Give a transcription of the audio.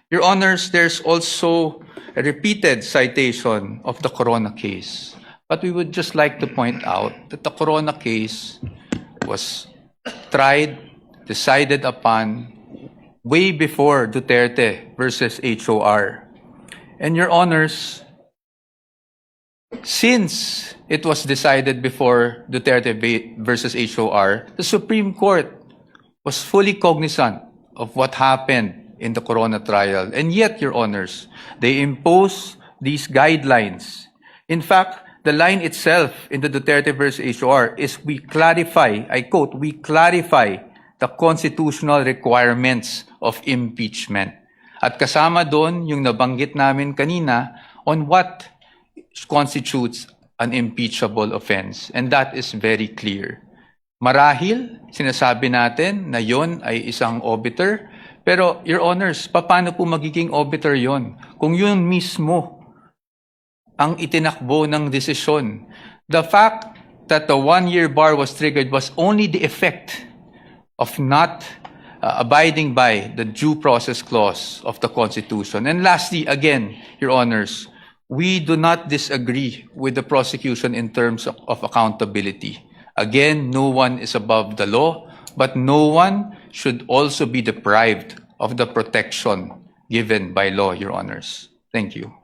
Your Honors, there's also a repeated citation of the Corona case. But we would just like to point out that the Corona case was tried, decided upon way before Duterte versus HOR. And Your Honors, since it was decided before Duterte versus HOR, the Supreme Court was fully cognizant of what happened in the Corona trial. And yet, Your Honors, they impose these guidelines. In fact, the line itself in the Duterte versus HOR is we clarify, I quote, we clarify the constitutional requirements of impeachment. At kasama doon yung nabanggit namin kanina on what constitutes an impeachable offense. And that is very clear. Marahil, sinasabi natin na yon ay isang obiter, pero Your Honors, paano po magiging obiter yon? Kung yun mismo ang itinakbo ng desisyon. The fact that the one-year bar was triggered was only the effect of not abiding by the due process clause of the Constitution. And lastly, again, Your Honors, we do not disagree with the prosecution in terms of accountability. Again, no one is above the law, but no one should also be deprived of the protection given by law, Your Honors. Thank you.